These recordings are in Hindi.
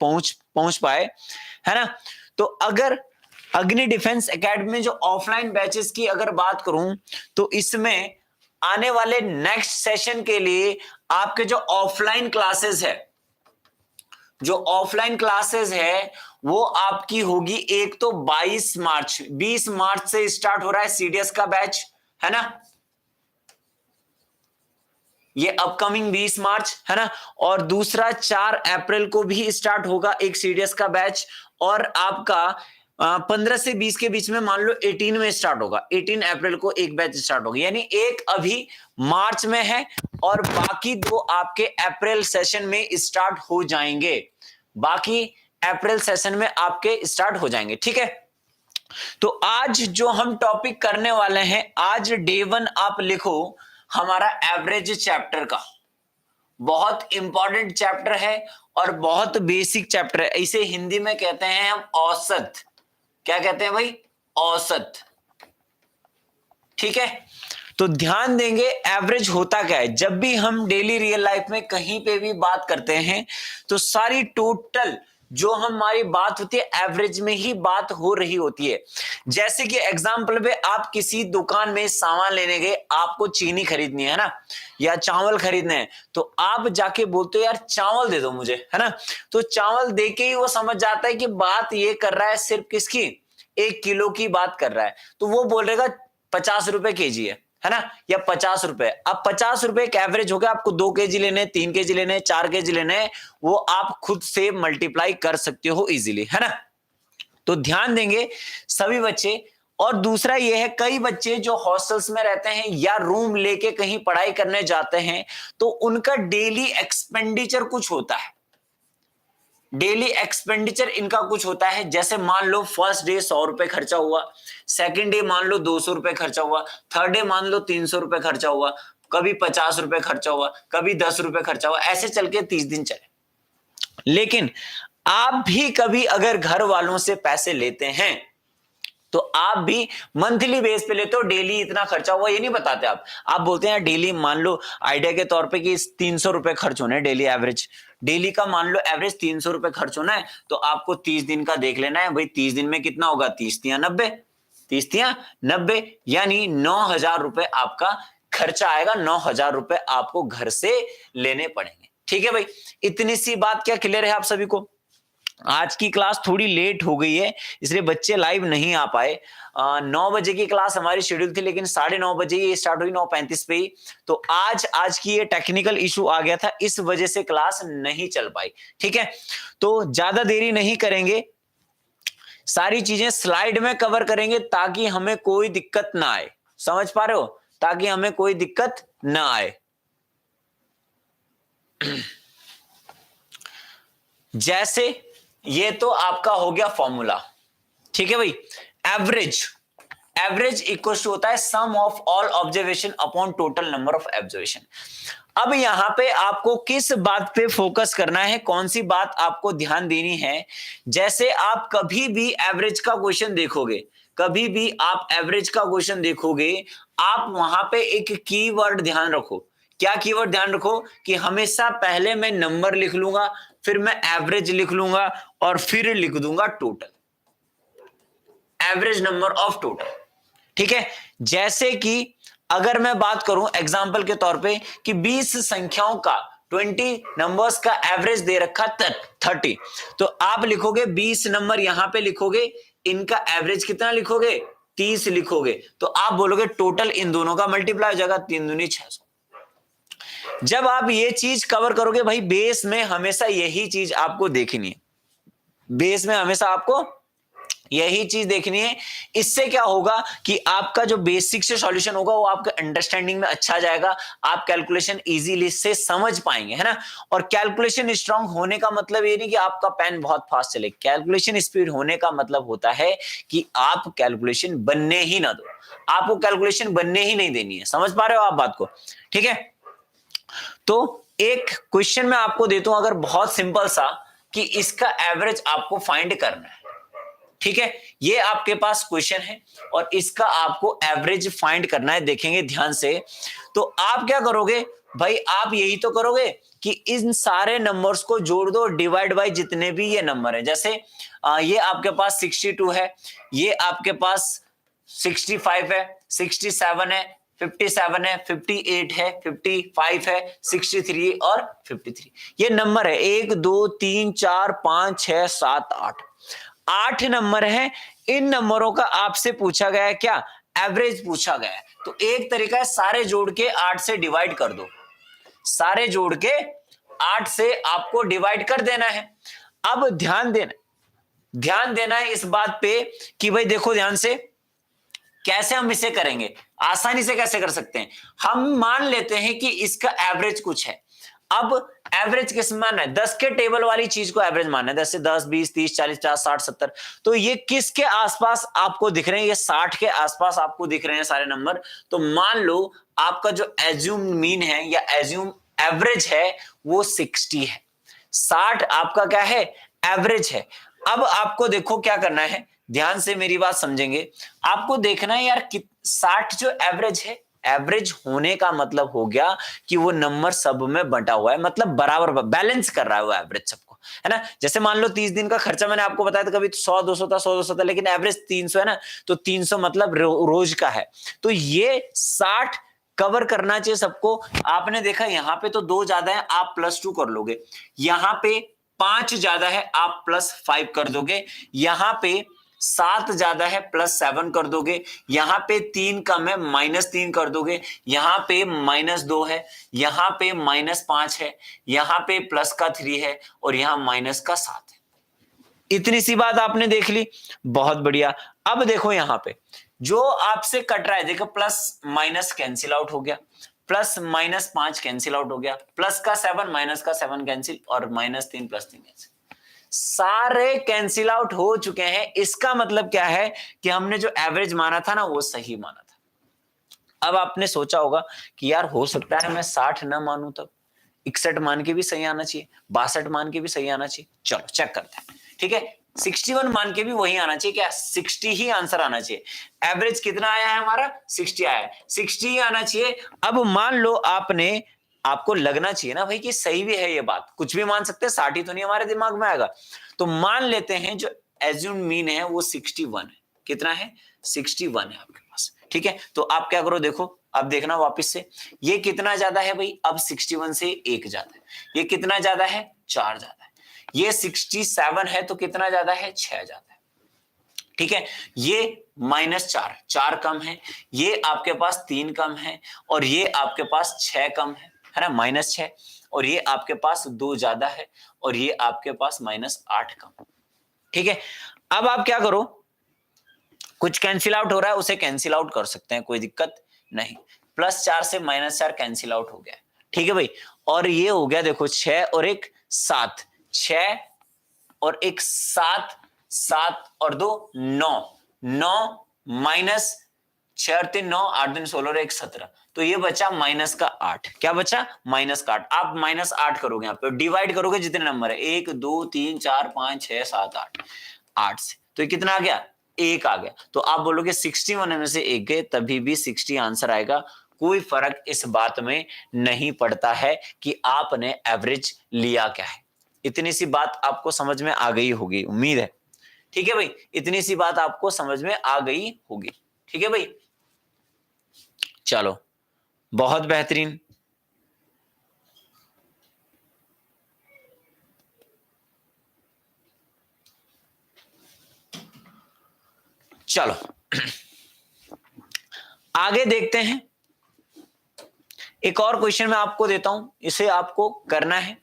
पहुंच पाए, है ना। तो अगर अग्नि डिफेंस एकेडमी में जो ऑफलाइन बैचेस की अगर बात करूं, तो इसमें आने वाले नेक्स्ट सेशन के लिए आपके जो ऑफलाइन क्लासेस है वो आपकी होगी, एक तो 20 मार्च से स्टार्ट हो रहा है सीडीएस का बैच, है ना, ये अपकमिंग 20 मार्च, है ना। और दूसरा 4 अप्रैल को भी स्टार्ट होगा एक सीडीएस का बैच, और आपका 15 से 20 के बीच में मान लो 18 में स्टार्ट होगा, 18 अप्रैल को एक बैच स्टार्ट होगा, यानी एक अभी मार्च में है और बाकी 2 आपके अप्रैल सेशन में स्टार्ट हो जाएंगे, बाकी अप्रैल सेशन में आपके स्टार्ट हो जाएंगे, ठीक है। तो आज जो हम टॉपिक करने वाले हैं, आज डे 1 आप लिखो हमारा एवरेज चैप्टर का, बहुत इंपॉर्टेंट चैप्टर है और बहुत बेसिक चैप्टर है, इसे हिंदी में कहते हैं हम औसत। क्या कहते हैं भाई? औसत, ठीक है। तो ध्यान देंगे एवरेज होता क्या है। जब भी हम डेली रियल लाइफ में कहीं पे भी बात करते हैं तो सारी टोटल जो हमारी बात होती है एवरेज में ही बात हो रही होती है। जैसे कि एग्जांपल पे आप किसी दुकान में सामान लेने गए, आपको चीनी खरीदनी है ना, या चावल खरीदने हैं, तो आप जाके बोलते हो यार चावल दे दो मुझे, है ना। तो चावल दे के ही वो समझ जाता है कि बात ये कर रहा है सिर्फ किसकी, 1 किलो की बात कर रहा है, तो वो बोलेगा 50 रुपए केजी है ना, या 50 रुपए। अब 50 रुपए एक एवरेज हो गया, आपको 2 केजी लेने, 3 केजी लेने, 4 केजी लेने, वो आप खुद से मल्टीप्लाई कर सकते हो इजीली, है ना। तो ध्यान देंगे सभी बच्चे। और दूसरा ये है, कई बच्चे जो हॉस्टल्स में रहते हैं या रूम लेके कहीं पढ़ाई करने जाते हैं, तो उनका डेली एक्सपेंडिचर कुछ होता है, डेली एक्सपेंडिचर इनका कुछ होता है। जैसे मान लो फर्स्ट डे 100 रुपए खर्चा हुआ, सेकंड डे मान लो 200 रुपए खर्चा हुआ, थर्ड डे मान लो 300 रुपए खर्चा हुआ, कभी 50 रुपए खर्चा हुआ, कभी 10 रुपए खर्चा हुआ, ऐसे चल के 30 दिन चले। लेकिन आप भी कभी अगर घर वालों से पैसे लेते हैं तो आप भी मंथली बेस पे लेते हो, डेली इतना खर्चा हुआ ये नहीं बताते आप बोलते हैं डेली, मान लो आइडिया के तौर पे कि 300 रुपए खर्च होने डेली, एवरेज डेली का मान लो एवरेज 300 रुपए खर्च होना है, तो आपको 30 दिन का देख लेना है भाई, 30 दिन में कितना होगा, 30 तिया 90, 30 तिया 90, यानी 9,000 रुपए आपका खर्चा आएगा, 9,000 रुपए आपको घर से लेने पड़ेंगे, ठीक है भाई। इतनी सी बात क्या क्लियर है आप सभी को? आज की क्लास थोड़ी लेट हो गई है इसलिए बच्चे लाइव नहीं आ पाए। 9 बजे की क्लास हमारी शेड्यूल थी, लेकिन 9:30 बजे ये स्टार्ट हुई, 9:35 पे ही। तो आज की ये टेक्निकल इशू आ गया था, इस वजह से क्लास नहीं चल पाई, ठीक है। तो ज्यादा देरी नहीं करेंगे, सारी चीजें स्लाइड में कवर करेंगे ताकि हमें कोई दिक्कत ना आए, समझ पा रहे हो, ताकि हमें कोई दिक्कत ना आए। जैसे ये तो आपका हो गया फॉर्मूला, ठीक है भाई। एवरेज इक्वल टू होता है sum of all observation upon total number of observation. अब यहां पे आपको किस बात पे फोकस करना है, कौन सी बात आपको ध्यान देनी है। जैसे आप कभी भी एवरेज का क्वेश्चन देखोगे, कभी भी आप एवरेज का क्वेश्चन देखोगे, आप वहां पे एक कीवर्ड ध्यान रखो। क्या कीवर्ड ध्यान रखो कि हमेशा पहले मैं नंबर लिख लूंगा, फिर मैं एवरेज लिख लूंगा और फिर लिख दूंगा total, average number of total, ठीक है। जैसे कि अगर मैं बात करूं एग्जांपल के तौर पे कि 20 संख्याओं का 20 नंबर्स का एवरेज दे रखा 30, तो आप लिखोगे 20 नंबर यहां पे लिखोगे, इनका एवरेज कितना लिखोगे, 30 लिखोगे, तो आप बोलोगे टोटल इन दोनों का मल्टीप्लाई हो जाएगा, 3 दूनी 600। जब आप ये चीज कवर करोगे भाई, बेस में हमेशा यही चीज आपको देखनी है, बेस में हमेशा आपको यही चीज देखनी है। इससे क्या होगा कि आपका जो बेसिक से सॉल्यूशन होगा वो आपका अंडरस्टैंडिंग में अच्छा जाएगा, आप कैलकुलेशन इजीली से समझ पाएंगे, है ना। और कैलकुलेशन स्ट्रांग होने का मतलब ये नहीं कि आपका पेन बहुत फास्ट चले, कैलकुलेशन स्पीड होने का मतलब होता है कि आप कैलकुलेशन बनने ही ना दो, आपको कैलकुलेशन बनने ही नहीं देनी है, समझ पा रहे हो आप बात को, ठीक है। तो एक क्वेश्चन मैं आपको देता हूं अगर, बहुत सिंपल सा, कि इसका एवरेज आपको फाइंड करना है, ठीक है, ये आपके पास क्वेश्चन है और इसका आपको एवरेज फाइंड करना है। देखेंगे ध्यान से, तो आप क्या करोगे भाई, आप यही तो करोगे कि इन सारे नंबर्स को जोड़ दो, डिवाइड बाय जितने भी ये नंबर है। जैसे ये आपके पास 62 है, ये आपके पास 65 है, 67 है, 57 है, 58 है, 55 है, 63 और 53। ये नंबर है 1 2 3 4 5 6 7 8, 8 नंबर है। इन नंबरों का आपसे पूछा गया है क्या, एवरेज पूछा गया है। तो एक तरीका है, सारे जोड़ के 8 से डिवाइड कर दो, सारे जोड़ के 8 से आपको डिवाइड कर देना है। अब ध्यान देना है इस बात पे कि भाई देखो ध्यान से, कैसे हम इसे करेंगे, आसानी से कैसे कर सकते हैं। हम मान लेते हैं कि इसका एवरेज कुछ है। अब एवरेज किस मानना है, 10 के टेबल वाली चीज को एवरेज मानना है, जैसे 10 20 30 40 50 60 70। तो ये किसके आसपास आपको दिख रहे हैं, ये 60 के आसपास आपको दिख रहे हैं सारे नंबर। तो मान लो आपका जो एज्यूम मीन है या एज्यूम एवरेज है वो 60 है, 60 आपका क्या है, एवरेज है। अब आपको देखो क्या करना है, ध्यान से मेरी बात समझेंगे। आपको देखना है यार 60 जो एवरेज है, एवरेज होने का मतलब हो गया कि वो नंबर सब में बंटा हुआ है, मतलब बराबर बैलेंस कर रहा है वो एवरेज सबको, है ना। जैसे मान लो 30 दिन का खर्चा मैंने आपको बताया था, कभी 100 200 था, 100 200 था, लेकिन एवरेज 300 है ना, तो 300 मतलब रोज का है। तो ये 60 कवर करना चाहिए सबको। आपने देखा यहाँ पे तो 2 ज्यादा है, आप +2 कर लोगे, यहाँ पे 5 ज्यादा है, आप +5 कर दोगे, यहाँ पे 7 ज्यादा है, +7 कर दोगे, यहाँ पे 3 कम है, -3 कर दोगे, यहाँ पे -2 है, यहाँ पे -5 है, यहाँ पे +3 है और यहाँ -7 है। इतनी सी बात आपने देख ली, बहुत बढ़िया। अब देखो यहाँ पे जो आपसे कट रहा है, देखो प्लस माइनस कैंसिल आउट हो गया, +-5 कैंसिल आउट हो गया, +7 -7 कैंसिल और -3 +3 कैंसिल, सारे कैंसिल आउट हो चुके हैं। इसका मतलब क्या है कि हमने जो एवरेज माना था ना वो सही माना था। अब आपने सोचा होगा कि यार हो सकता है मैं 60 ना मानूं, तब 61 मान के भी सही आना चाहिए, 62 मान के भी सही आना चाहिए। चलो चेक करते हैं, ठीक है। 61 मान के भी वही आना चाहिए, क्या 60 ही आंसर आना चाहिए। एवरेज कितना आया है हमारा, 60 आया है, 60 ही आना चाहिए। अब मान लो आपको लगना चाहिए ना भाई कि सही भी है ये बात, कुछ भी मान सकते हैं, 60 ही तो नहीं हमारे दिमाग में आएगा। तो मान लेते हैं जो एज्यूम मीन है वो 61 है। कितना है, 61 है आपके पास, ठीक है। तो आप क्या करो, देखो अब देखना वापस से, ये कितना ज्यादा है भाई, अब 61 से 1 ज्यादा है, ये कितना ज्यादा है, 4 ज्यादा है, ये 67 है तो कितना ज्यादा है, 6 ज्यादा है, ठीक है। ये -4, 4 कम है, ये आपके पास 3 कम है और ये आपके पास 6 कम है ना, -6, और ये आपके पास 2 ज्यादा है और ये आपके पास -8 कम, ठीक है। अब आप क्या करो, कुछ कैंसिल आउट हो रहा है उसे कैंसिल आउट कर सकते हैं, कोई दिक्कत नहीं। +4 से -4 कैंसिल आउट हो गया, ठीक है भाई। और ये हो गया देखो 6 और 1 7, 6 और 1 7, 7 और 2 9, 9 -6 और 3 9, 8 दिन 16 और 1 17, तो ये बचा -8। क्या बचा, -8। आप -8 करोगे, यहाँ पे डिवाइड करोगे जितने नंबर है, 1 2 3 4 5 6 7 8, 8 से, तो ये कितना आ गया, 1 आ गया। तो आप बोलोगे 61 में से 1 गए, तभी भी 60 आंसर आएगा। कोई फर्क इस बात में नहीं पड़ता है कि आपने एवरेज लिया क्या है। इतनी सी बात आपको समझ में आ गई होगी, उम्मीद है, ठीक है भाई। इतनी सी बात आपको समझ में आ गई होगी, ठीक है भाई। चलो बहुत बेहतरीन। चलो आगे देखते हैं, एक और क्वेश्चन मैं आपको देता हूं, इसे आपको करना है।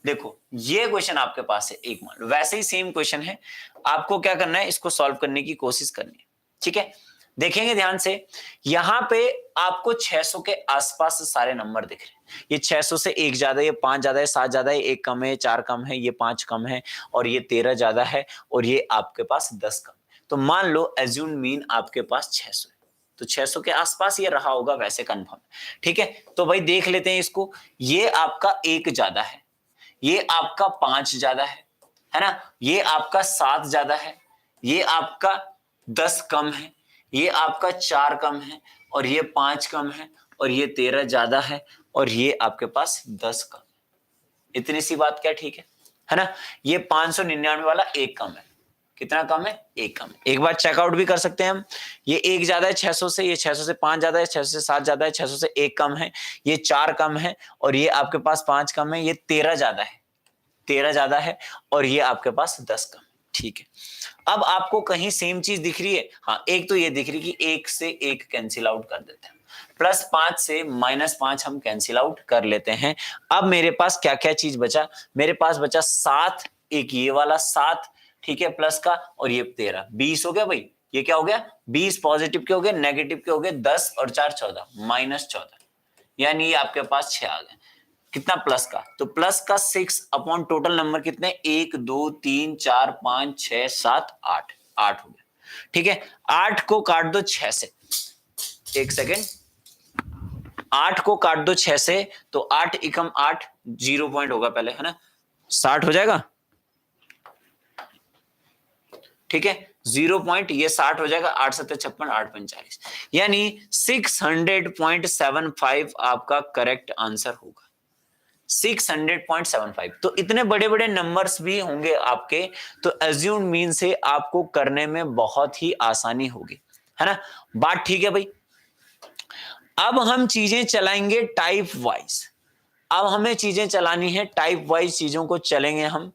देखो ये क्वेश्चन आपके पास है, एक मान लो वैसे ही सेम क्वेश्चन है, आपको क्या करना है, इसको सॉल्व करने की कोशिश करनी है, ठीक है। देखेंगे ध्यान से, यहां पे आपको 600 के आसपास सारे नंबर दिख रहे हैं। ये 600 से 1 ज्यादा है, ये 5 ज्यादा है, 7 ज्यादा है, 1 कम है, 4 कम है, ये 5 कम है और ये 13 ज्यादा है और ये आपके पास 10 कम है। तो मान लो एज्यूम मीन आपके पास 600 है, तो 600 के आसपास ये रहा होगा वैसे कंफर्म, ठीक है। तो भाई देख लेते हैं इसको, ये आपका 1 ज्यादा है, ये आपका 5 ज्यादा है ना, ये आपका 7 ज्यादा है, ये आपका 10 कम है, ये आपका 4 कम है, और ये 5 कम है, और ये 13 ज्यादा है, और ये आपके पास 10 कम है। इतनी सी बात क्या ठीक है ना? ये 599 वाला एक कम है। कितना कम है? एक कम है। एक बार चेकआउट भी कर सकते हैं हम। ये एक ज्यादा है 600 से, ये 600 से 5 ज्यादा है, 600 से 7 ज्यादा है, 600 से 1 कम है, ये 4 कम है, और ये आपके पास 5 कम है, ये 13 ज्यादा है, 13 ज्यादा है, और ये आपके पास 10 कम है। ठीक है, अब आपको कहीं सेम चीज दिख रही है? हाँ, एक तो ये दिख रही कि 1 से 1 कैंसिल आउट कर देते हैं, +5 से -5 हम कैंसिल आउट कर लेते हैं। अब मेरे पास क्या क्या चीज बचा? मेरे पास बचा 7, एक ये वाला 7, ठीक है, प्लस का, और ये 13, 20 हो गया भाई। ये क्या हो गया? 20 पॉजिटिव के हो गए, नेगेटिव के हो गए 10, और 4 14, -14, यानी ये आपके पास 6 आ गए। कितना? प्लस का, तो प्लस का 6 अपॉन टोटल नंबर कितने? 1 2 3 4 5 6 7 8, 8 हो गया। ठीक है, 8 को काट दो 6 से, एक सेकेंड, 8 को काट दो 6 से, तो 8 एकम 8, 0 पॉइंट होगा पहले, है ना? 60 हो जाएगा। ठीक है, 0 पॉइंट, ये 60 हो जाएगा, 8 7 56, 8 45, यानी 600.75 आपका करेक्ट आंसर होगा। 600.75। तो इतने बड़े बड़े नंबर्स भी होंगे आपके, तो एज्यूम मीन से आपको करने में बहुत ही आसानी होगी, है ना? बात ठीक है भाई। अब हम चीजें चलाएंगे टाइप वाइज। अब हमें चीजें चलानी है टाइप वाइज, चीजों को चलेंगे हम।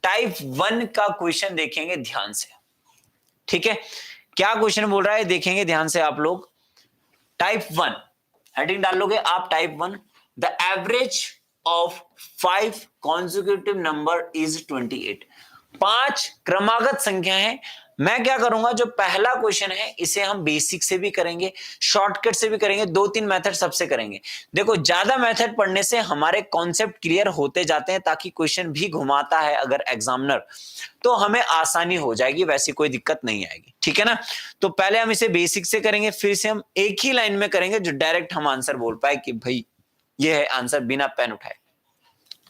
टाइप 1 का क्वेश्चन देखेंगे ध्यान से। ठीक है, क्या क्वेश्चन बोल रहा है देखेंगे ध्यान से आप लोग। टाइप 1 हेडिंग डाल लोगे आप, type 1, the average of 5 consecutive number is 28। 5 क्रमागत संख्या है। मैं क्या करूंगा, जो पहला क्वेश्चन है इसे हम बेसिक से भी करेंगे, शॉर्टकट से भी करेंगे, 2-3 मेथड सबसे करेंगे। देखो, ज्यादा मेथड पढ़ने से हमारे कॉन्सेप्ट क्लियर होते जाते हैं, ताकि क्वेश्चन भी घुमाता है अगर एग्जामिनर, तो हमें आसानी हो जाएगी, वैसी कोई दिक्कत नहीं आएगी। ठीक है ना? तो पहले हम इसे बेसिक से करेंगे, फिर से हम एक ही लाइन में करेंगे जो डायरेक्ट हम आंसर बोल पाए कि भाई ये है आंसर, बिना पेन उठाए।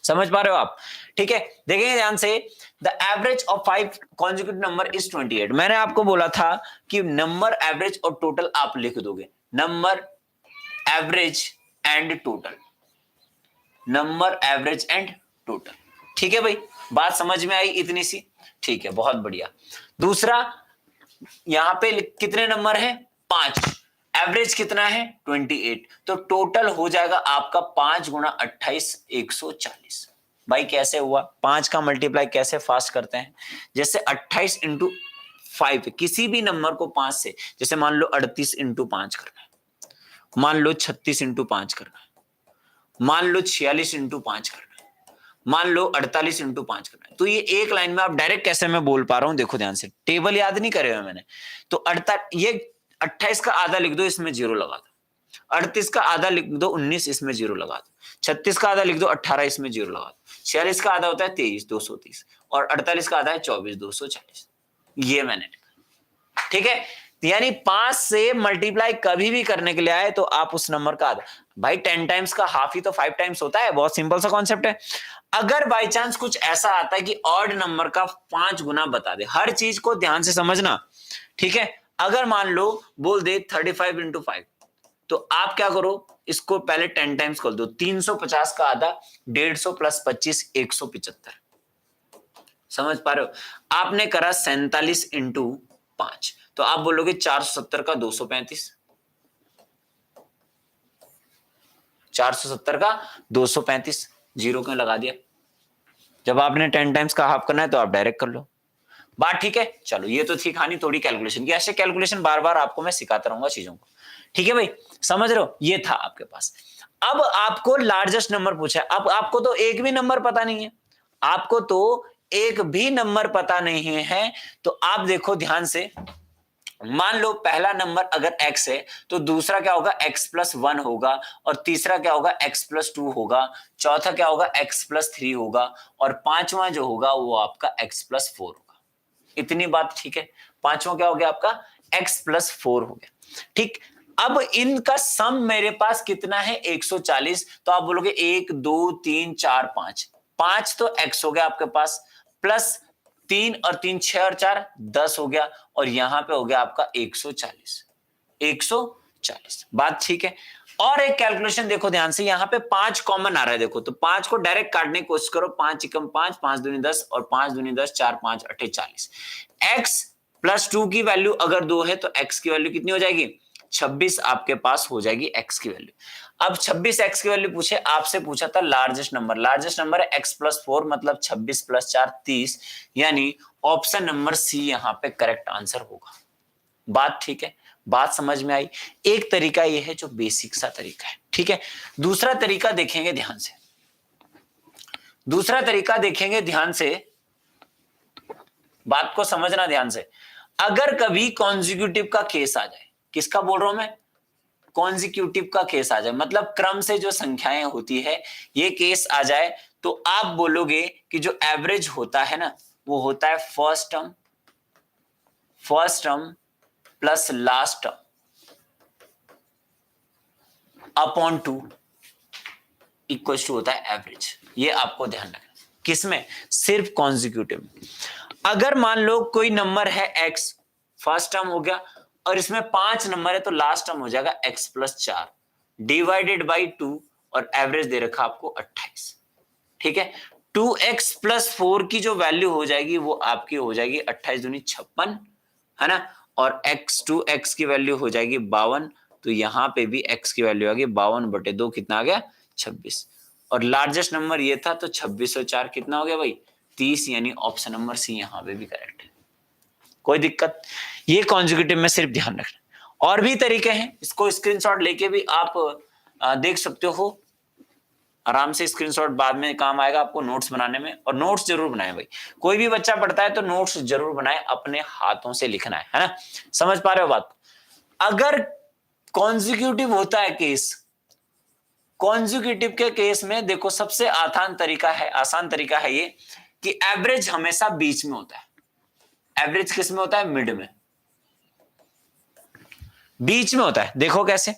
समझ पा रहे हो आप? ठीक है, देखेंगे ध्यान से। The average of 5 consecutive number is 28। मैंने आपको बोला था कि नंबर, एवरेज और टोटल आप लिख दोगे। Number, average and total, number, average and total. ठीक है भाई, बात समझ में आई इतनी सी? ठीक है, बहुत बढ़िया। दूसरा, यहां पे कितने नंबर है? 5, एवरेज कितना है? 28, तो टोटल हो जाएगा आपका 5 गुणा 28, 140। भाई कैसे हुआ? 5 का मल्टीप्लाई कैसे फास्ट करते हैं? जैसे 28 इंटू 5, किसी भी नंबर को 5 से, जैसे मान लो 38 इंटू 5 करना है, मान लो 36 इंटू 5 करना है, मान लो 46 इंटू 5 करना है, मान लो 48 इंटू 5 करना है। तो ये एक लाइन में आप डायरेक्ट कैसे मैं बोल पा रहा हूं, देखो ध्यान से, टेबल याद नहीं करे हुए मैंने। तो ये 28 का आधा लिख दो, इसमें 0 लगा दो। 38 का आधा लिख दो, 19, इसमें 0 लगा दो। 36 का आधा लिख दो, 18, इसमें 0 लगा दो। 46 का आधा होता है 23, 230, और 48 का आधा है 24, 240। ये मैंने लिखा। ठीक है, यानी 5 से मल्टीप्लाई कभी भी करने के लिए आए तो आप उस नंबर का आधा, भाई 10 टाइम्स का हाफ ही तो 5 टाइम्स होता है। बहुत सिंपल सा कॉन्सेप्ट है। अगर बाई चांस कुछ ऐसा आता है कि ऑड नंबर का 5 गुना बता दे, हर चीज को ध्यान से समझना। ठीक है, अगर मान लो बोल दे 35 इंटू 5, तो आप क्या करो, इसको पहले 10 टाइम्स कर दो। 350 का आधा 150 प्लस 25, 175। समझ पा रहे हो? आपने करा 47 इंटू 5, तो आप बोलोगे 470 का 235, 470 का 235, 0 क्यों लगा दिया? जब आपने 10 टाइम्स का हाफ करना है तो आप डायरेक्ट कर लो। बात ठीक है? चलो, ये तो थी कहानी थोड़ी कैलकुलेशन की। ऐसे कैलकुलेशन बार बार आपको मैं सिखाता रहूंगा चीजों को। ठीक है भाई, समझ रहे हो? ये था आपके पास। अब आपको लार्जेस्ट नंबर पूछा है। अब आपको तो एक भी नंबर पता नहीं है, आपको तो एक भी नंबर पता नहीं है। तो आप देखो ध्यान से, मान लो पहला नंबर अगर x है, तो दूसरा क्या होगा? x प्लस 1 होगा, और तीसरा क्या होगा? x प्लस 2 होगा, चौथा क्या होगा? x प्लस 3 होगा, और पांचवा जो होगा वो आपका x प्लस 4 होगा। इतनी बात ठीक है? पांचवा क्या हो गया आपका? x प्लस 4 हो गया। ठीक, अब इनका सम मेरे पास कितना है? 140। तो आप बोलोगे 1 2 3 4 5, 5 तो x हो गया आपके पास, प्लस 3 और 3 6 और 4 10 हो गया, और यहां पे हो गया आपका 140। 140 बात ठीक है। और एक कैलकुलेशन देखो ध्यान से, यहां पे 5 कॉमन आ रहा है देखो, तो 5 को डायरेक्ट काटने की कोशिश करो। 5 एकम 5, 5 दूनी 10 और 5 दूनी 10, 4 5 8 40। x प्लस 2 की वैल्यू अगर 2 है तो x की वैल्यू कितनी हो जाएगी? 26 आपके पास हो जाएगी x की वैल्यू। अब 26 x की वैल्यू पूछे, आपसे पूछा था लार्जेस्ट नंबर। लार्जेस्ट नंबर है x प्लस 4, मतलब 26 प्लस 4 30, यानी ऑप्शन नंबर सी यहां पे करेक्ट आंसर होगा। बात ठीक है, बात समझ में आई। एक तरीका यह है जो बेसिक सा तरीका है, ठीक है। दूसरा तरीका देखेंगे ध्यान से, दूसरा तरीका देखेंगे ध्यान से, बात को समझना ध्यान से। अगर कभी कॉन्जिक्यूटिव का केस आ जाए, किसका बोल रहा हूं मैं? कॉन्जिक्यूटिव का केस आ जाए, मतलब क्रम से जो संख्याएं होती है, ये केस आ जाए, तो आप बोलोगे कि जो एवरेज होता है ना, वो होता है first term plus last term upon 2 equal to होता है एवरेज। ये आपको ध्यान रखना। किसमें? सिर्फ कॉन्जिक्यूटिव में। अगर मान लो कोई नंबर है x, फर्स्ट टर्म हो गया, और इसमें 5 नंबर है, तो लास्ट टर्म हो जाएगा x प्लस 4 डिवाइडेड बाई 2, और एवरेज दे रखा आपको 28। ठीक है, 2x प्लस 4 की जो वैल्यू हो जाएगी वो आपकी हो जाएगी 28 दूनी 56, है ना, और x की वैल्यू हो जाएगी 52, तो यहां पे भी x की वैल्यू आ गई 52/2, कितना आ गया? 26। और लार्जेस्ट नंबर ये था, तो 26 और 4 कितना हो गया भाई? 30, यानी ऑप्शन नंबर सी यहां पे भी करेक्ट है। कोई दिक्कत? ये कॉन्जिक्यूटिव में सिर्फ ध्यान रखना। और भी तरीके हैं, इसको स्क्रीनशॉट लेके भी आप देख सकते हो, आराम से। स्क्रीनशॉट बाद में काम आएगा आपको नोट्स बनाने में, और नोट्स जरूर बनाए भाई। कोई भी बच्चा पढ़ता है तो नोट्स जरूर बनाए, अपने हाथों से लिखना है ना। समझ पा रहे हो बात? अगर कॉन्जिक्यूटिव होता है केस, कॉन्जिक्यूटिव के केस में देखो सबसे आसान तरीका है ये, कि एवरेज हमेशा बीच में होता है। एवरेज किस में होता है? मिड में, बीच में होता है। देखो कैसे,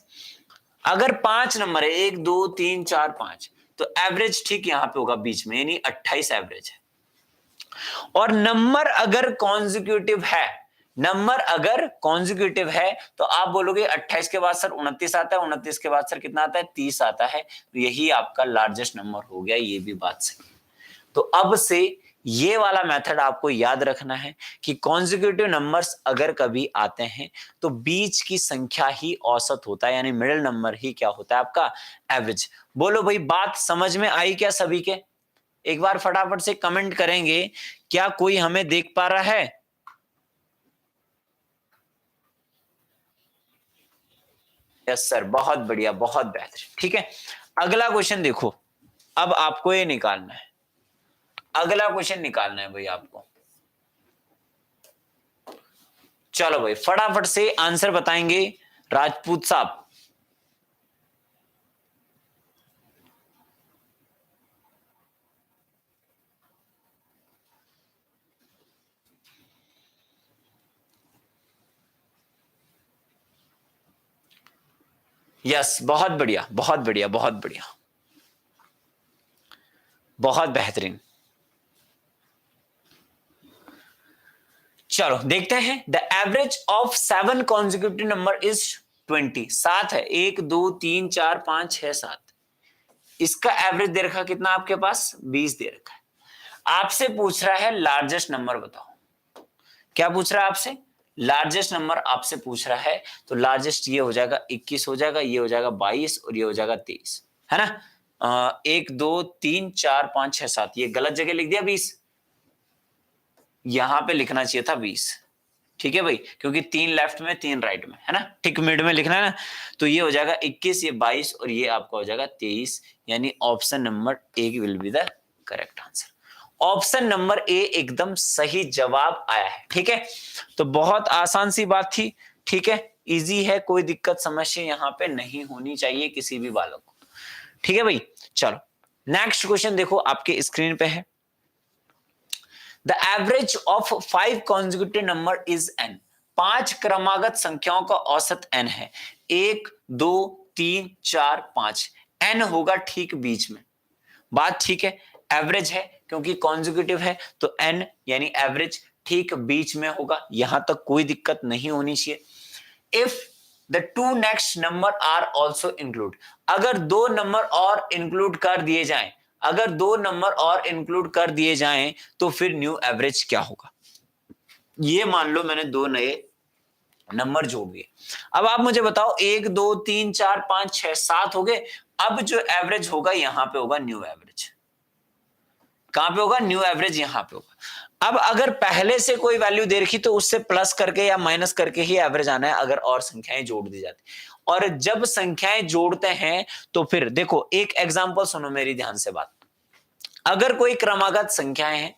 अगर 5 नंबर है, 1 2 3 4 5, तो एवरेज ठीक यहां पे होगा बीच में, यानी 28 एवरेज है। और नंबर अगर कॉन्जिक्यूटिव है, तो आप बोलोगे 28 के बाद सर 29 आता है, 29 के बाद सर कितना आता है? 30 आता है, तो यही आपका लार्जेस्ट नंबर हो गया। ये भी बात सही है। तो अब से ये वाला मेथड आपको याद रखना है कि कॉन्जिक्यूटिव नंबर्स अगर कभी आते हैं तो बीच की संख्या ही औसत होता है, यानी मिडिल नंबर ही क्या होता है? आपका एवरेज। बोलो भाई, बात समझ में आई क्या सभी के? एक बार फटाफट से कमेंट करेंगे, क्या कोई हमें देख पा रहा है? यस सर, बहुत बढ़िया, बहुत बेहतरीन। ठीक है, अगला क्वेश्चन देखो। अब आपको ये निकालना है, अगला क्वेश्चन निकालना है भाई आपको। चलो भाई, फटाफट से आंसर बताएंगे राजपूत साहब। यस, बहुत बढ़िया, बहुत बढ़िया, बहुत बढ़िया, बहुत बेहतरीन। चलो देखते हैं। The average of 7 consecutive number is 20। 7 है, 1 2 3 4 5 6 7। इसका एवरेज दे रखा कितना आपके पास? 20 दे रखा है। आपसे पूछ रहा है लार्जेस्ट नंबर बताओ। क्या पूछ रहा है आपसे? लार्जेस्ट नंबर आपसे पूछ रहा है, तो लार्जेस्ट ये हो जाएगा 21 हो जाएगा, ये हो जाएगा 22, और ये हो जाएगा 23, है ना। 1 2 3 4 5 6 7, ये गलत जगह लिख दिया 20, यहां पे लिखना चाहिए था 20। ठीक है भाई, क्योंकि 3 लेफ्ट में 3 राइट में, है ना, ठीक मिड में लिखना है ना। तो ये हो जाएगा 21, ये 22, और ये आपका हो जाएगा 23, यानी option number A will be the correct answer. Option number A एकदम सही जवाब आया है। ठीक है, तो बहुत आसान सी बात थी। ठीक है, इजी है, कोई दिक्कत समस्या यहाँ पे नहीं होनी चाहिए किसी भी बालक को। ठीक है भाई, चलो नेक्स्ट क्वेश्चन देखो, आपके स्क्रीन पे है। The average of 5 consecutive number is n। 5 क्रमागत संख्याओं का औसत n है। 1 2 3 4 5, n होगा ठीक बीच में। बात ठीक है, एवरेज है, क्योंकि कॉन्जिक्यूटिव है तो n यानी एवरेज ठीक बीच में होगा, यहां तक कोई दिक्कत नहीं होनी चाहिए। If the two next number are also include, अगर दो नंबर और इंक्लूड कर दिए जाएं, अगर दो नंबर और इंक्लूड कर दिए जाएं तो फिर न्यू एवरेज क्या होगा। ये मान लो मैंने दो नए नंबर जोड़ दिए, अब आप मुझे बताओ 1 2 3 4 5 6 7 हो गए। अब जो एवरेज होगा यहां पे होगा न्यू एवरेज, कहां पे होगा, न्यू एवरेज यहां पे होगा। अब अगर पहले से कोई वैल्यू दे रखी तो उससे प्लस करके या माइनस करके ही एवरेज आना है, अगर और संख्याएं जोड़ दी जाती। और जब संख्याएं जोड़ते हैं तो फिर देखो एक एग्जांपल सुनो मेरी ध्यान से बात, अगर कोई क्रमागत संख्याएं हैं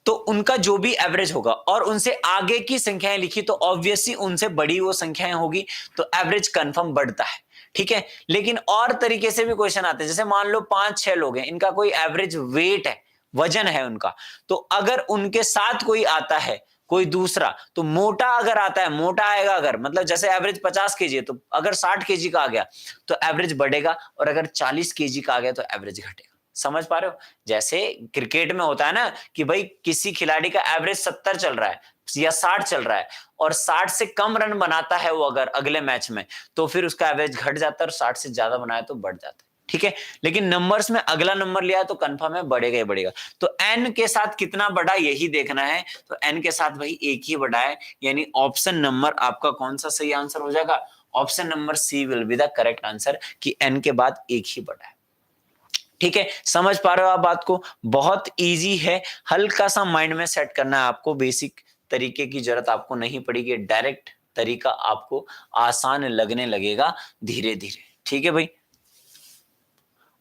तो उनका जो भी एवरेज होगा और उनसे आगे की संख्याएं लिखी तो ऑब्वियसली उनसे बड़ी वो संख्याएं होगी, तो एवरेज कंफर्म बढ़ता है, ठीक है। लेकिन और तरीके से भी क्वेश्चन आते हैं, जैसे मान लो 5-6 लोग हैं, इनका कोई एवरेज वेट है, वजन है उनका, तो अगर उनके साथ कोई आता है कोई दूसरा, तो मोटा अगर आता है, मोटा आएगा अगर, मतलब जैसे एवरेज 50 केजी है तो अगर 60 केजी का आ गया तो एवरेज बढ़ेगा, और अगर 40 केजी का आ गया तो एवरेज घटेगा। समझ पा रहे हो, जैसे क्रिकेट में होता है ना कि भाई किसी खिलाड़ी का एवरेज 70 चल रहा है या 60 चल रहा है, और 60 से कम रन बनाता है वो अगर अगले मैच में, तो फिर उसका एवरेज घट जाता है, और 60 से ज्यादा बनाया तो बढ़ जाता है, ठीक है। लेकिन नंबर्स में अगला नंबर लिया तो कंफर्म है बढ़ेगा ही बढ़ेगा। तो n के साथ कितना बढ़ा यही देखना है, तो n के साथ भाई एक ही बढ़ा है, यानी ऑप्शन नंबर आपका कौन सा सही आंसर हो जाएगा, option number C will be the correct answer, कि n के बाद एक ही बढ़ा है, ठीक है। समझ पा रहे हो आप बात को, बहुत इजी है, हल्का सा माइंड में सेट करना है आपको, बेसिक तरीके की जरूरत आपको नहीं पड़ेगी, डायरेक्ट तरीका आपको आसान लगने लगेगा धीरे धीरे, ठीक है भाई।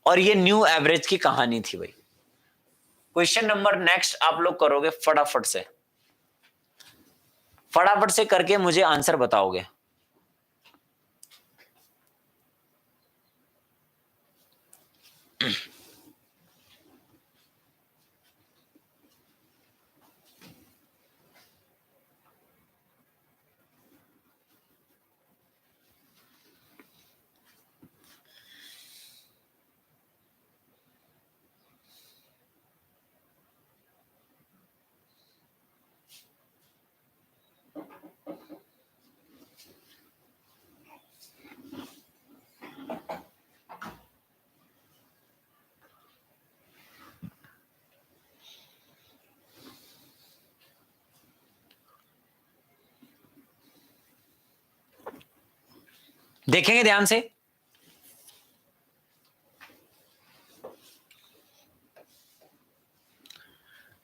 और ये न्यू एवरेज की कहानी थी भाई। क्वेश्चन नंबर नेक्स्ट आप लोग करोगे फटाफट से करके मुझे आंसर बताओगे। देखेंगे ध्यान से,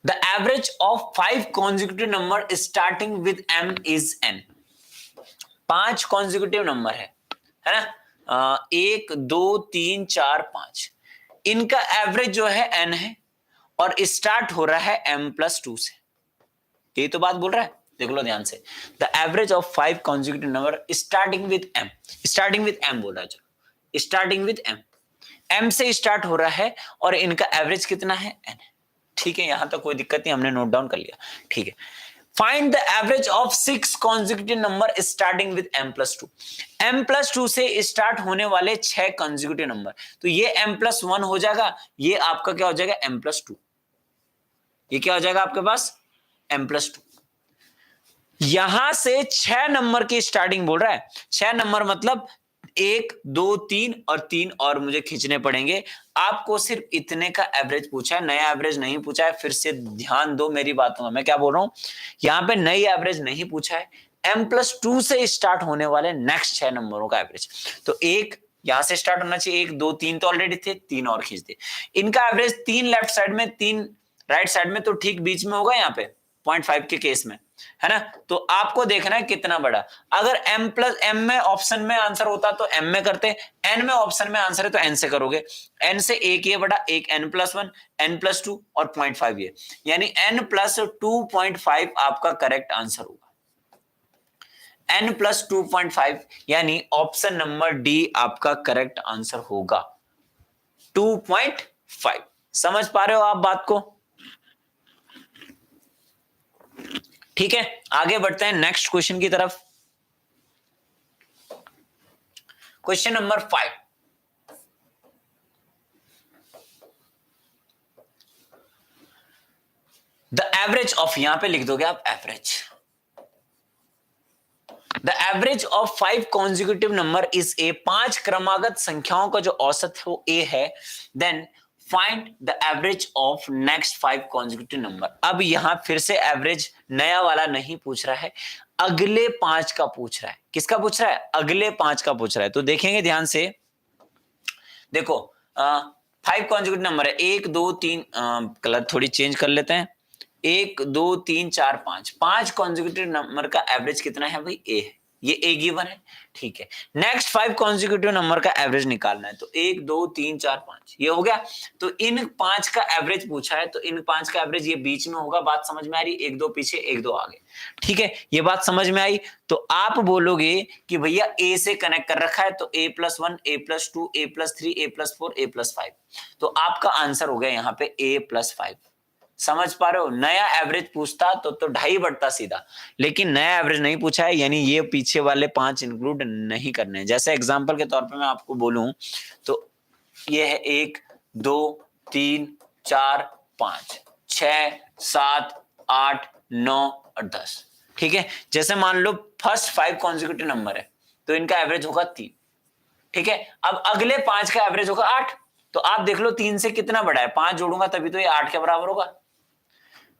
the average of 5 consecutive number starting with m is n। 5 consecutive number है ना, 1 2 3 4 5, इनका एवरेज जो है n है, और स्टार्ट हो रहा है m+2 से, यही तो बात बोल रहा है, देख लो ध्यान से। The average of 5 consecutive number starting with m, starting with m बोल रहा है, चलो स्टार्टिंग विद m से स्टार्ट हो रहा है, और इनका एवरेज कितना है n, ठीक है। यहां तक कोई दिक्कत नहीं, हमने नोट डाउन कर लिया, ठीक है। Find the average of 6 consecutive number starting with m+2, m+2 से स्टार्ट होने वाले 6 consecutive नंबर, तो ये m+1 हो जाएगा, ये आपका क्या हो जाएगा m+2, ये क्या हो जाएगा आपके पास m+2। यहां से 6 नंबर की स्टार्टिंग बोल रहा है, 6 नंबर मतलब 1 2 3 और 3 और मुझे खींचने पड़ेंगे। आपको सिर्फ इतने का एवरेज पूछा है, नया एवरेज नहीं पूछा है, फिर से ध्यान दो मेरी बातों में, मैं क्या बोल रहा हूं, यहां पे नई एवरेज नहीं पूछा है, m+2 से स्टार्ट होने वाले नेक्स्ट 6 नंबरों का एवरेज। तो एक यहां से स्टार्ट होना चाहिए, 1 2 3 तो ऑलरेडी थे, 3 और खींच दे, इनका एवरेज 3 लेफ्ट साइड में 3 राइट साइड में, तो ठीक बीच में होगा यहाँ पे 0.5 के केस में, है ना। तो आपको देखना है कितना बड़ा, अगर m में ऑप्शन में आंसर होता तो m में करते, n में ऑप्शन में आंसर है तो n से करोगे, n से एक ये बड़ा, एक n+1 n+2 और 0.5 ये, यानी n+2.5 आपका करेक्ट आंसर होगा, n+2.5, यानी ऑप्शन नंबर डी आपका करेक्ट आंसर होगा 2.5। समझ पा रहे हो आप बात को, ठीक है। आगे बढ़ते हैं नेक्स्ट क्वेश्चन की तरफ। Question number 5, the average of, यहां पे लिख दोगे आप average, the average of 5 consecutive number is a, 5 क्रमागत संख्याओं का जो औसत है वो ए है, then find the average of next 5 consecutive number. अब यहां फिर से एवरेज नया वाला नहीं पूछ रहा है, अगले 5 का पूछ रहा है। किसका पूछ रहा है? अगले 5 का पूछ रहा है। तो देखेंगे ध्यान से, देखो 5 कॉन्जिक्यूटिव नंबर है, 1 2 3, कलर थोड़ी चेंज कर लेते हैं, 1 2 3 4 5, 5 कॉन्जिक्यूटिव नंबर का एवरेज कितना है भाई? ए है, ये ए गिवन है, ठीक है। नेक्स्ट 5 कॉन्जिक्यूटिव नंबर का एवरेज निकालना है, तो 1 2 3 4 5 ये हो गया। तो इन 5 का एवरेज पूछा है, तो इन 5 का एवरेज ये बीच में होगा। बात समझ में आ रही? 1 2 पीछे 1 2 आगे, ठीक है, ये बात समझ में आई। तो आप बोलोगे कि भैया ए से कनेक्ट कर रखा है, तो a+1 a+2 a+3 a+4 a+5, तो आपका आंसर हो गया यहाँ पे a+5। समझ पा रहे हो? नया एवरेज पूछता तो 2.5 बढ़ता सीधा, लेकिन नया एवरेज नहीं पूछा है, यानी ये पीछे वाले 5 इंक्लूड नहीं करने हैं। जैसे एग्जांपल के तौर पे मैं आपको बोलूं तो ये है 1 2 3 4 5 6 7 8 9 और 10, ठीक है। जैसे मान लो फर्स्ट 5 कॉन्जिक्यूटिव नंबर है, तो इनका एवरेज होगा 3, ठीक है। अब अगले 5 का एवरेज होगा 8, तो आप देख लो 3 से कितना बड़ा है, 5 जोड़ूंगा तभी तो ये 8 के बराबर होगा।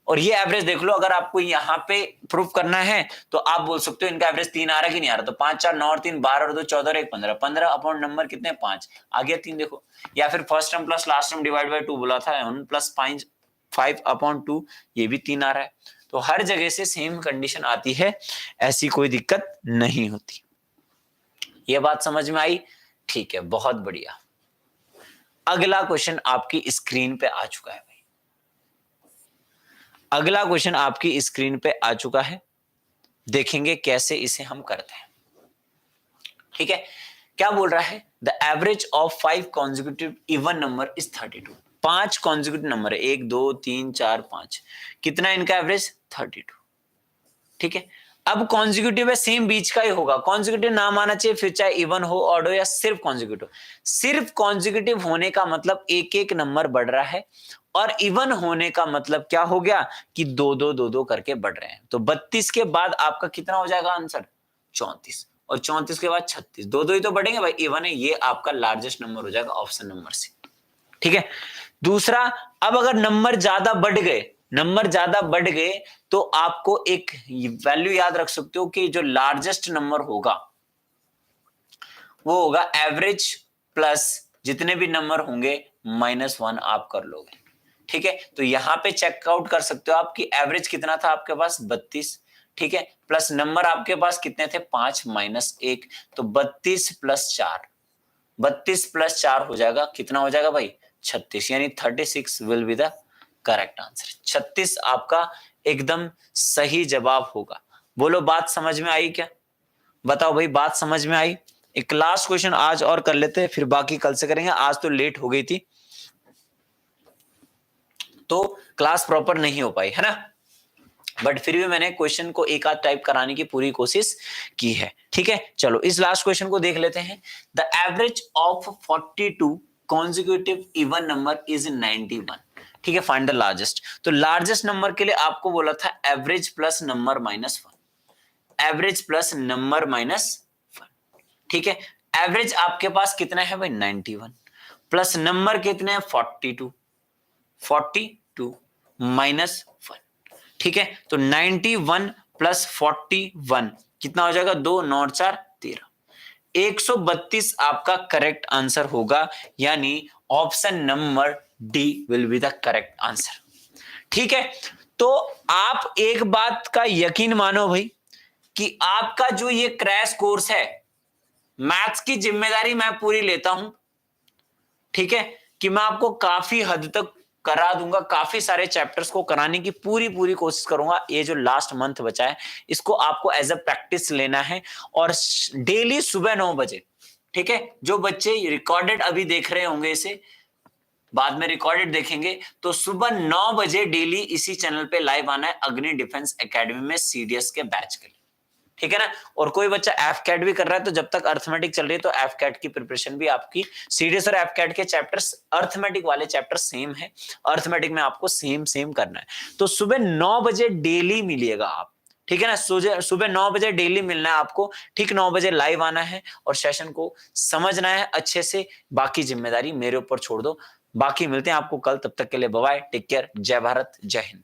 और ये एवरेज देख लो, अगर आपको यहाँ पे प्रूफ करना है तो आप बोल सकते हो इनका एवरेज 3 आ रहा है कि नहीं आ रहा, तो 5 4 9 और 3 12 और 2 14 और 1 15, 15 अपॉन नंबर कितने 5 आ गया 3, देखो। या फिर first term plus last term divide by 2 बोला था, 1 प्लस 5 अपॉन 2, ये भी 3 आ रहा है। तो हर जगह से सेम कंडीशन आती है, ऐसी कोई दिक्कत नहीं होती। ये बात समझ में आई? ठीक है, बहुत बढ़िया। अगला क्वेश्चन आपकी स्क्रीन पे आ चुका है भाई, अगला क्वेश्चन आपकी स्क्रीन पे आ चुका है, देखेंगे कैसे इसे हम करते हैं, ठीक है। क्या बोल रहा है? The average of 5 consecutive even number is 32। 5 consecutive number है, 1 2 3 4 5, कितना इनका एवरेज? 32, ठीक है। अब कॉन्जिक्यूटिव है, सेम बीच का ही होगा, कॉन्जिक्यूटिव नाम आना चाहिए, फिर चाहे इवन हो, ऑड हो या सिर्फ कॉन्जिक्यूटिव। सिर्फ कॉन्जिक्यूटिव होने का मतलब एक एक नंबर बढ़ रहा है, और इवन होने का मतलब क्या हो गया कि 2 2 2 2 करके बढ़ रहे हैं। तो 32 के बाद आपका कितना हो जाएगा आंसर? 34, और 34 के बाद 36, 2 2 ही तो बढ़ेंगे भाई, इवन है, ये आपका लार्जेस्ट नंबर हो जाएगा, ऑप्शन नंबर सी, ठीक है। दूसरा, अब अगर नंबर ज्यादा बढ़ गए तो आपको एक वैल्यू याद रख सकते हो कि जो लार्जेस्ट नंबर होगा वो होगा एवरेज प्लस जितने भी नंबर होंगे -1 आप कर लोगे, ठीक है। तो यहां पे चेकआउट कर सकते हो आप कि एवरेज कितना था आपके पास? 32, ठीक है, प्लस नंबर आपके पास कितने थे? 5 -1, तो 32 + 4, 32 + 4 हो जाएगा, कितना हो जाएगा भाई? 36, यानी 36 will be the correct answer. 36 आपका एकदम सही जवाब होगा। बोलो, बात समझ में आई क्या? बताओ भाई, बात समझ में आई? एक लास्ट क्वेश्चन आज और कर लेते हैं, फिर बाकी कल से करेंगे, आज तो लेट हो गई थी तो क्लास प्रॉपर नहीं हो पाई, है ना। बट फिर भी मैंने क्वेश्चन को एक आध टाइप कराने की पूरी कोशिश की है, ठीक है। चलो इस लास्ट क्वेश्चन को देख लेते हैं। The average of 42 consecutive even number is 91, ठीक है। Find the largest. तो लार्जेस्ट नंबर के लिए आपको बोला था average plus number -1, average plus number -1, ठीक है। एवरेज आपके पास कितना है भाई? 91, प्लस नंबर कितने हैं? 42 -1, ठीक है। तो 91 + 41 कितना हो जाएगा? 2 9 4 13, 132 आपका करेक्ट आंसर होगा, यानी option number D will be the correct answer, ठीक है। तो आप एक बात का यकीन मानो भाई कि आपका जो ये क्रैश कोर्स है, मैथ्स की जिम्मेदारी मैं पूरी लेता हूं, ठीक है, कि मैं आपको काफी हद तक करा दूंगा, काफी सारे चैप्टर्स को कराने की पूरी कोशिश करूंगा। ये जो लास्ट मंथ बचा है इसको आपको एज अ प्रैक्टिस लेना है, और डेली सुबह 9 बजे, ठीक है। जो बच्चे रिकॉर्डेड अभी देख रहे होंगे, इसे बाद में रिकॉर्डेड देखेंगे, तो सुबह 9 बजे डेली इसी चैनल पे लाइव आना है, अग्नि डिफेंस एकेडमी में CDS के बैच के लिए, ठीक है ना। और कोई बच्चा एफ कैट भी कर रहा है तो जब तक अर्थमेटिक चल रही है तो एफ कैट की प्रिपरेशन भी आपकी, सीडीएस और एफ कैट के चैप्टर्स, अर्थमेटिक वाले चैप्टर सेम है, अर्थमेटिक में आपको सेम सेम करना है। तो सुबह 9 बजे डेली मिलिएगा आप, ठीक है ना। सुबह 9 बजे डेली मिलना है आपको, ठीक 9 बजे लाइव आना है और सेशन को समझना है अच्छे से, बाकी जिम्मेदारी मेरे ऊपर छोड़ दो। बाकी मिलते हैं आपको कल, तब तक के लिए बाय बाय, टेक केयर, जय भारत, जय हिंद।